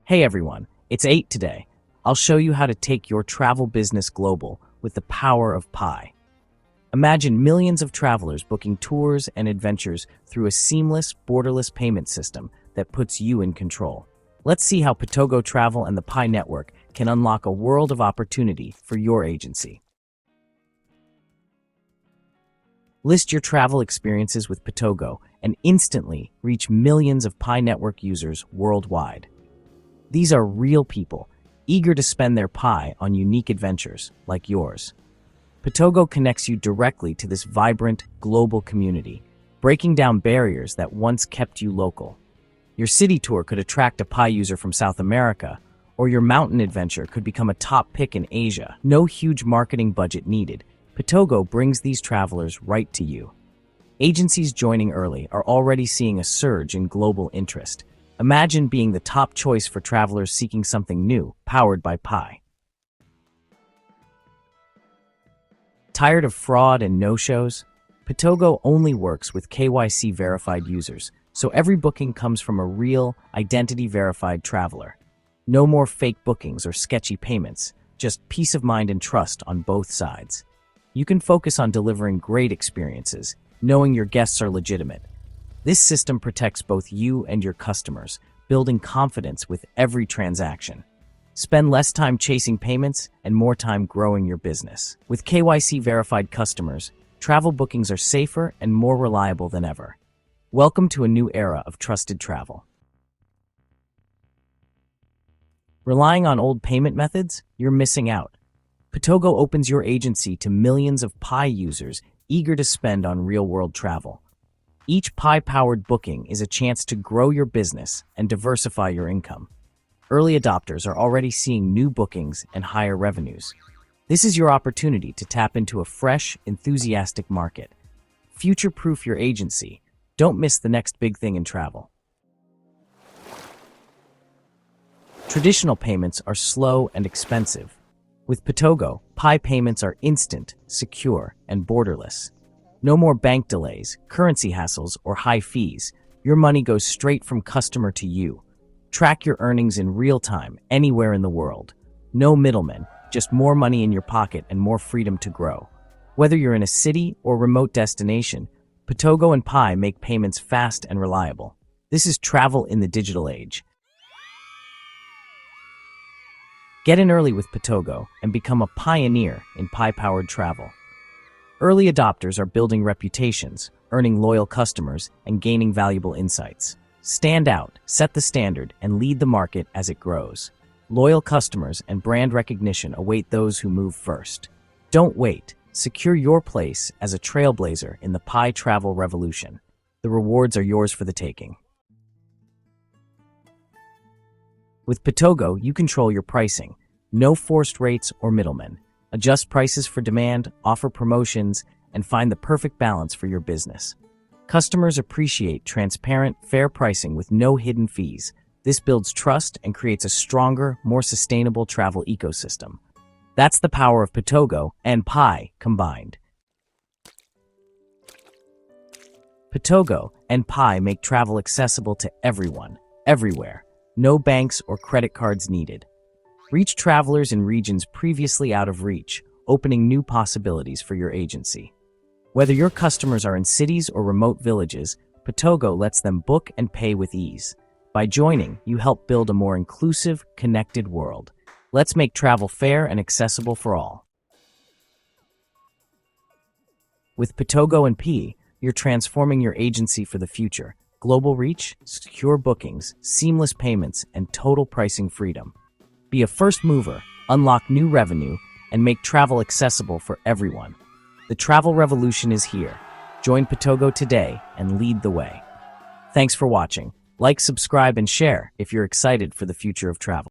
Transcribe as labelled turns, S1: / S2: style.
S1: Hey everyone, it's 8 today. I'll show you how to take your travel business global with the power of Pi. Imagine millions of travelers booking tours and adventures through a seamless, borderless payment system that puts you in control. Let's see how Patogo Travel and the Pi network can unlock a world of opportunity for your agency. List your travel experiences with Patogo and instantly reach millions of Pi network users worldwide. These are real people, eager to spend their Pi on unique adventures like yours. Patogo connects you directly to this vibrant, global community, breaking down barriers that once kept you local. Your city tour could attract a Pi user from South America, or your mountain adventure could become a top pick in Asia. No huge marketing budget needed. Patogo brings these travelers right to you. Agencies joining early are already seeing a surge in global interest. Imagine being the top choice for travelers seeking something new, powered by Pi. Tired of fraud and no-shows? Patogo only works with KYC-verified users, so every booking comes from a real, identity-verified traveler. No more fake bookings or sketchy payments, just peace of mind and trust on both sides. You can focus on delivering great experiences, knowing your guests are legitimate. This system protects both you and your customers, building confidence with every transaction. Spend less time chasing payments and more time growing your business. With KYC-verified customers, travel bookings are safer and more reliable than ever. Welcome to a new era of trusted travel. Relying on old payment methods? You're missing out. Patogo opens your agency to millions of Pi users eager to spend on real-world travel. Each Pi-powered booking is a chance to grow your business and diversify your income. Early adopters are already seeing new bookings and higher revenues. This is your opportunity to tap into a fresh, enthusiastic market. Future-proof your agency. Don't miss the next big thing in travel. Traditional payments are slow and expensive. With Patogo, Pi payments are instant, secure, and borderless. No more bank delays, currency hassles, or high fees. Your money goes straight from customer to you. Track your earnings in real time, anywhere in the world. No middlemen, just more money in your pocket and more freedom to grow. Whether you're in a city or remote destination, Patogo and Pi make payments fast and reliable. This is travel in the digital age. Get in early with Patogo and become a pioneer in Pi-powered travel. Early adopters are building reputations, earning loyal customers, and gaining valuable insights. Stand out, set the standard, and lead the market as it grows. Loyal customers and brand recognition await those who move first. Don't wait. Secure your place as a trailblazer in the Pi travel revolution. The rewards are yours for the taking. With Patogo, you control your pricing. No forced rates or middlemen. Adjust prices for demand, offer promotions, and find the perfect balance for your business. Customers appreciate transparent, fair pricing with no hidden fees. This builds trust and creates a stronger, more sustainable travel ecosystem. That's the power of Patogo and Pi combined. Patogo and Pi make travel accessible to everyone, everywhere. No banks or credit cards needed. Reach travelers in regions previously out of reach, opening new possibilities for your agency. Whether your customers are in cities or remote villages, Patogo lets them book and pay with ease. By joining, you help build a more inclusive, connected world. Let's make travel fair and accessible for all. With Patogo and Pi, you're transforming your agency for the future. Global reach, secure bookings, seamless payments, and total pricing freedom. Be a first mover, unlock new revenue, and make travel accessible for everyone. The travel revolution is here. Join Patogo today and lead the way. Thanks for watching. Like, subscribe, and share if you're excited for the future of travel.